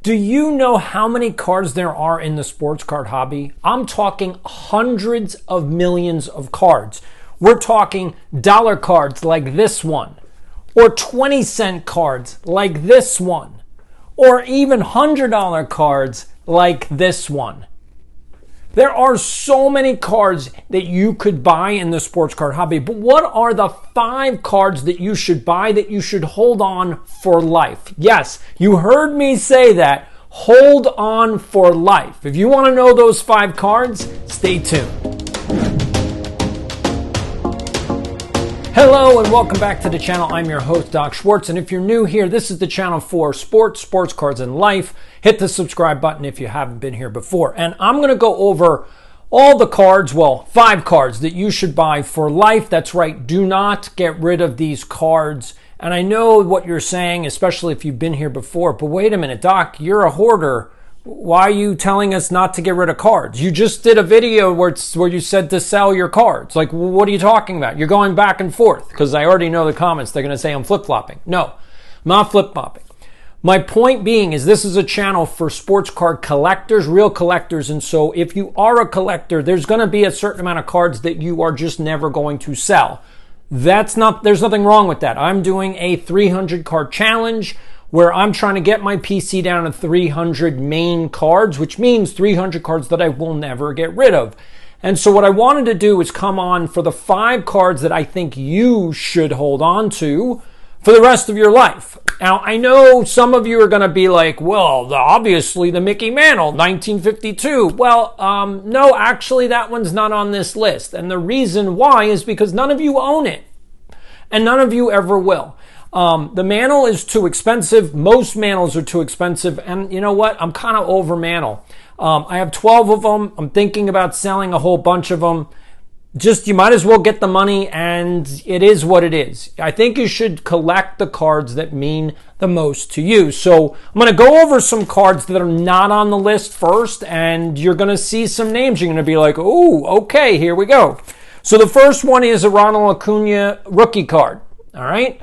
Do you know how many cards there are in the sports card hobby? I'm talking hundreds of millions of cards. We're talking dollar cards like this one, or 20-cent cards like this one, or even $100 cards like this one. There are so many cards that you could buy in the sports card hobby, but what are the 5 cards that you should buy that you should hold on for life? Yes, you heard me say that. Hold on for life. If you want to know those 5 cards, stay tuned. Hello and welcome back to the channel. I'm your host, Doc Schwartz, and if you're new here, this is the channel for sports cards, and life. Hit the subscribe button if you haven't been here before. And I'm going to go over all the cards, 5 cards that you should buy for life. That's right, do not get rid of these cards. And I know what you're saying, especially if you've been here before, but wait a minute, Doc, you're a hoarder. Why are you telling us not to get rid of cards? You just did a video where you said to sell your cards. Like, what are you talking about? You're going back and forth, because I already know the comments. They're going to say I'm flip-flopping. No, I'm not flip-flopping. My point being is this is a channel for sports card collectors, real collectors. And so if you are a collector, there's going to be a certain amount of cards that you are just never going to sell. There's nothing wrong with that. I'm doing a 300 card challenge where I'm trying to get my PC down to 300 main cards, which means 300 cards that I will never get rid of. And so what I wanted to do is come on for the 5 cards that I think you should hold on to for the rest of your life. Now, I know some of you are going to be like, well, obviously the Mickey Mantle, 1952. Well, no, actually that one's not on this list. And the reason why is because none of you own it. And none of you ever will. The Mantle is too expensive. Most Mantles are too expensive. And you know what? I'm kind of over Mantle. I have 12 of them. I'm thinking about selling a whole bunch of them. You might as well get the money, and it is what it is. I think you should collect the cards that mean the most to you. So I'm going to go over some cards that are not on the list first, and you're going to see some names. You're going to be like, oh, okay, here we go. So the first one is a Ronald Acuna rookie card. All right.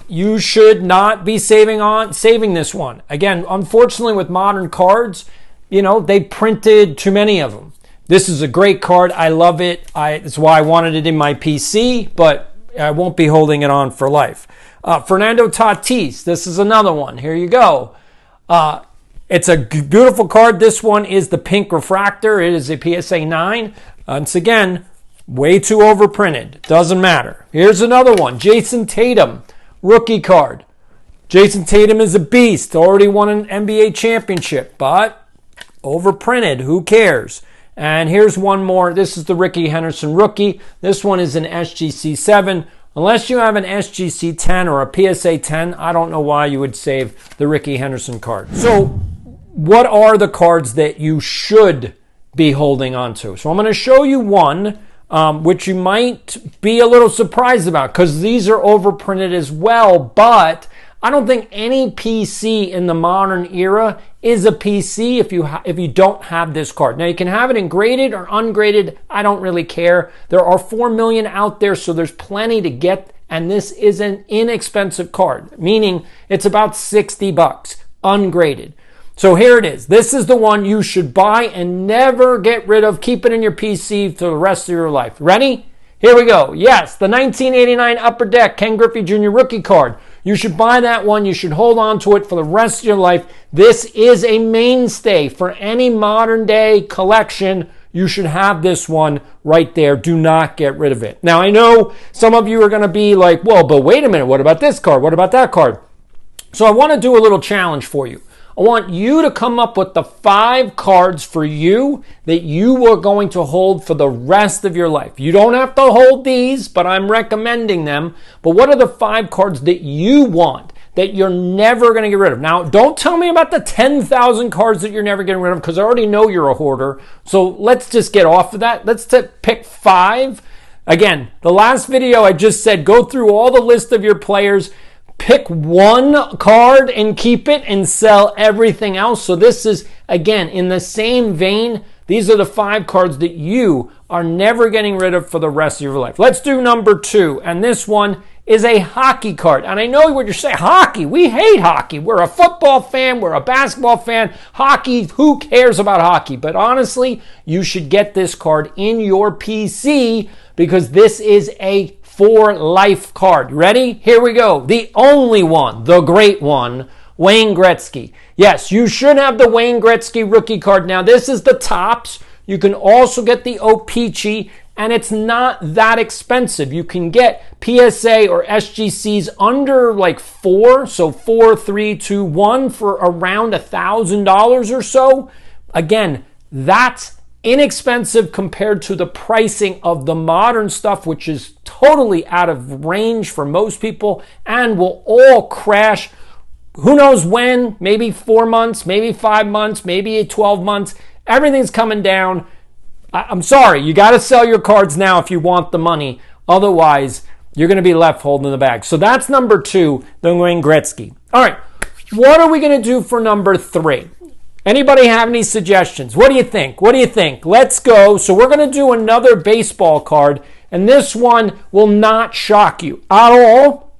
You should not be saving this one. Again, unfortunately, with modern cards, they printed too many of them. This is a great card. I love it. That's why I wanted it in my PC, but I won't be holding it on for life. Fernando Tatis. This is another one. Here you go. It's a beautiful card. This one is the pink refractor. It is a PSA 9. Once again, way too overprinted. Doesn't matter. Here's another one. Jason Tatum, rookie card. Jason Tatum is a beast. Already won an NBA championship, but overprinted. Who cares? And here's one more. This is the Rickey Henderson rookie. This one is an SGC 7. Unless you have an SGC 10 or a PSA 10, I don't know why you would save the Rickey Henderson card. So what are the cards that you should be holding on to? So I'm going to show you one, which you might be a little surprised about, because these are overprinted as well, but I don't think any PC in the modern era is a PC if you don't have this card. Now, you can have it in graded or ungraded. I don't really care. There are 4 million out there, so there's plenty to get, and this is an inexpensive card, meaning it's about $60, ungraded. So here it is. This is the one you should buy and never get rid of. Keep it in your PC for the rest of your life. Ready? Here we go. Yes, the 1989 Upper Deck Ken Griffey Jr. rookie card. You should buy that one. You should hold on to it for the rest of your life. This is a mainstay for any modern day collection. You should have this one right there. Do not get rid of it. Now, I know some of you are going to be like, well, but wait a minute. What about this card? What about that card? So I want to do a little challenge for you. I want you to come up with the 5 cards for you that you are going to hold for the rest of your life. You don't have to hold these, but I'm recommending them. But what are the 5 cards that you want that you're never going to get rid of? Now, don't tell me about the 10,000 cards that you're never getting rid of, because I already know you're a hoarder. So let's just get off of that. Let's pick 5. Again, the last video I just said, go through all the list of your players. Pick one card and keep it and sell everything else. So this is, again, in the same vein. These are the 5 cards that you are never getting rid of for the rest of your life. Let's do number 2. And this one is a hockey card. And I know what you're saying. Hockey. We hate hockey. We're a football fan. We're a basketball fan. Hockey. Who cares about hockey? But honestly, you should get this card in your PC because this is a for life card. Ready? Here we go. The only one, the great one, Wayne Gretzky. Yes, you should have the Wayne Gretzky rookie card. Now, this is the Topps. You can also get the O-Pee-Chee, and it's not that expensive. You can get PSA or SGCs under like 4, so 4, 3, 2, 1 for around $1,000 or so. Again, that's inexpensive compared to the pricing of the modern stuff, which is totally out of range for most people and will all crash. Who knows when? Maybe 4 months, maybe 5 months, maybe 12 months. Everything's coming down. I'm sorry, you got to sell your cards now if you want the money. Otherwise, you're going to be left holding the bag. So that's number 2, the Wayne Gretzky. All right, what are we going to do for number 3? Anybody have any suggestions? What do you think? What do you think? Let's go. So we're going to do another baseball card, and this one will not shock you at all.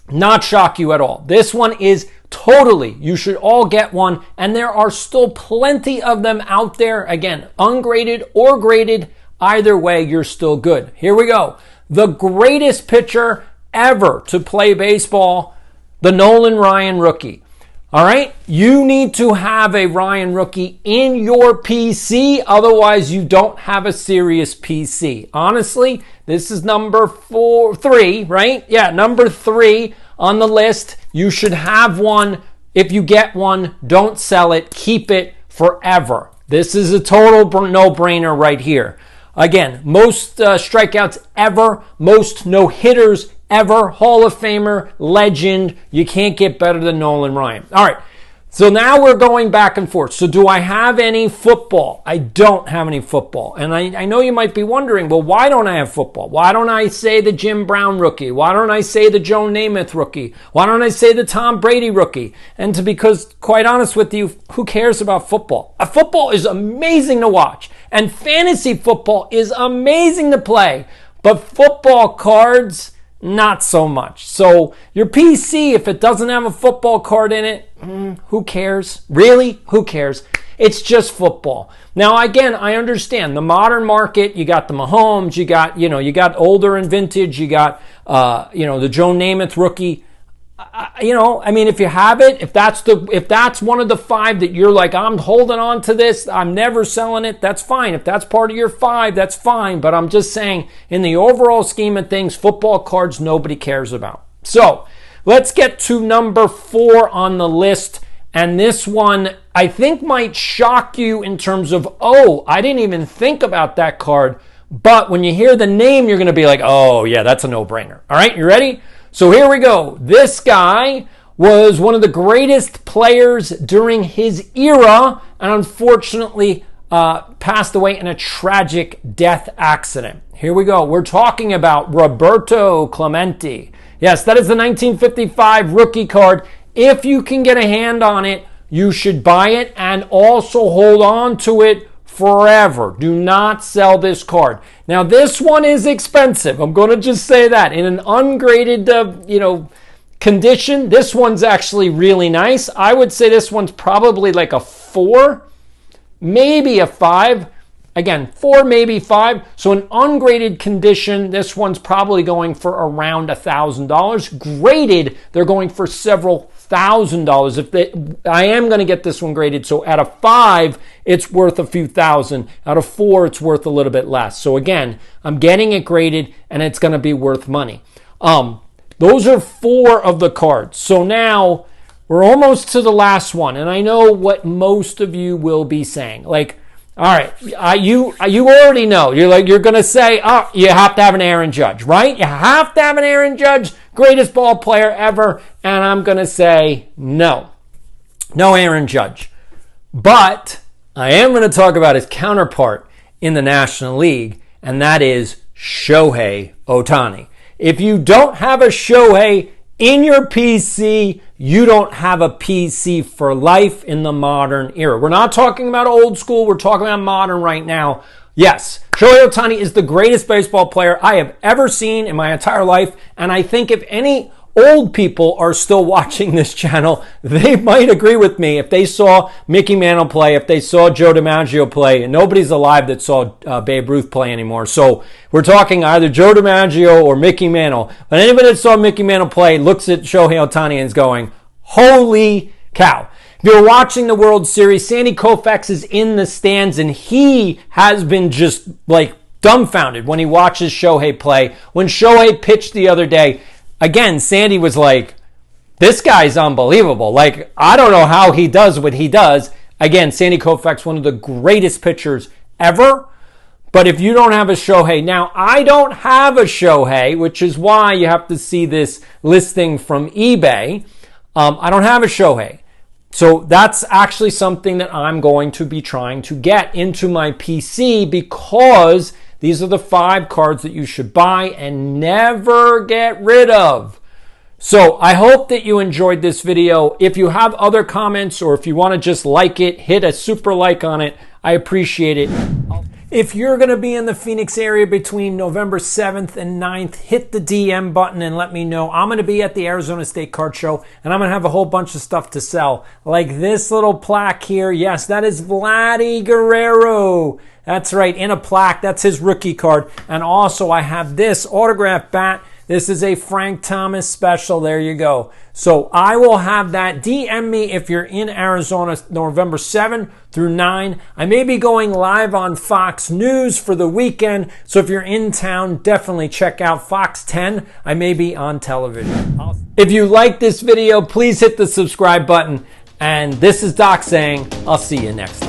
Not shock you at all. This one is totally, you should all get one, and there are still plenty of them out there. Again, ungraded or graded, either way, you're still good. Here we go. The greatest pitcher ever to play baseball, the Nolan Ryan rookie. All right, you need to have a Ryan rookie in your PC, otherwise you don't have a serious PC. Honestly, this is number 3, right? Yeah, number 3 on the list. You should have one. If you get one, don't sell it. Keep it forever. This is a total no-brainer right here. Again, most strikeouts ever, most no-hitters ever, Hall of Famer, legend. You can't get better than Nolan Ryan. All right, so now we're going back and forth. So do I have any football? I don't have any football. And I know you might be wondering, well, why don't I have football? Why don't I say the Jim Brown rookie? Why don't I say the Joe Namath rookie? Why don't I say the Tom Brady rookie? And because, quite honest with you, who cares about football? Football is amazing to watch. And fantasy football is amazing to play. But football cards, not so much. So your PC, if it doesn't have a football card in it, who cares? Really? Who cares? It's just football. Now, again, I understand the modern market. You got the Mahomes. You got older and vintage. You got, the Joe Namath rookie. If you have it, if that's one of the 5 that you're like, I'm holding on to this, I'm never selling it, that's fine. If that's part of your 5, that's fine. But I'm just saying, in the overall scheme of things, football cards nobody cares about. So let's get to number 4 on the list. And this one, I think, might shock you in terms of, oh, I didn't even think about that card. But when you hear the name, you're going to be like, oh, yeah, that's a no-brainer. All right, you ready? So here we go. This guy was one of the greatest players during his era and unfortunately passed away in a tragic death accident. Here we go. We're talking about Roberto Clemente. Yes, that is the 1955 rookie card. If you can get a hand on it, you should buy it and also hold on to it forever. Do not sell this card. Now, this one is expensive. I'm going to just say that. In an ungraded, condition, this one's actually really nice. I would say this one's probably like a 4, maybe a 5. Again, 4, maybe 5. So in ungraded condition, this one's probably going for around $1,000. Graded, they're going for several $1,000. I am going to get this one graded. So at a 5, it's worth a few thousand. Out of 4, it's worth a little bit less. So again, I'm getting it graded and it's going to be worth money. Those are 4 of the cards. So now we're almost to the last one. And I know what most of you will be saying. Like, all right, you already know. You're going to say, oh, you have to have an Aaron Judge, right? You have to have an Aaron Judge, greatest ball player ever. And I'm going to say no. No Aaron Judge. But I am going to talk about his counterpart in the National League, and that is Shohei Ohtani. If you don't have a Shohei in your PC, you don't have a PC for life in the modern era. We're not talking about old school. We're talking about modern right now. Yes, Shohei Ohtani is the greatest baseball player I have ever seen in my entire life. And I think if any old people are still watching this channel, they might agree with me. If they saw Mickey Mantle play, if they saw Joe DiMaggio play, and nobody's alive that saw Babe Ruth play anymore. So we're talking either Joe DiMaggio or Mickey Mantle. But anybody that saw Mickey Mantle play looks at Shohei Ohtani and is going, holy cow. If you're watching the World Series, Sandy Koufax is in the stands, and he has been just like dumbfounded when he watches Shohei play. When Shohei pitched the other day, again, Sandy was like, this guy's unbelievable. Like, I don't know how he does what he does. Again, Sandy Koufax, one of the greatest pitchers ever. But if you don't have a Shohei, now I don't have a Shohei, which is why you have to see this listing from eBay. I don't have a Shohei. So that's actually something that I'm going to be trying to get into my PC, because these are the 5 cards that you should buy and never get rid of. So I hope that you enjoyed this video. If you have other comments, or if you want to just like it, hit a super like on it. I appreciate it. If you're going to be in the Phoenix area between November 7th and 9th, hit the DM button and let me know. I'm going to be at the Arizona State Card Show, and I'm going to have a whole bunch of stuff to sell. Like this little plaque here. Yes, that is Vladdy Guerrero. That's right, in a plaque. That's his rookie card. And also I have this autographed bat. This is a Frank Thomas special. There you go. So I will have that. DM me if you're in Arizona, November 7 through 9. I may be going live on Fox News for the weekend. So if you're in town, definitely check out Fox 10. I may be on television. If you like this video, please hit the subscribe button. And this is Doc saying, I'll see you next time.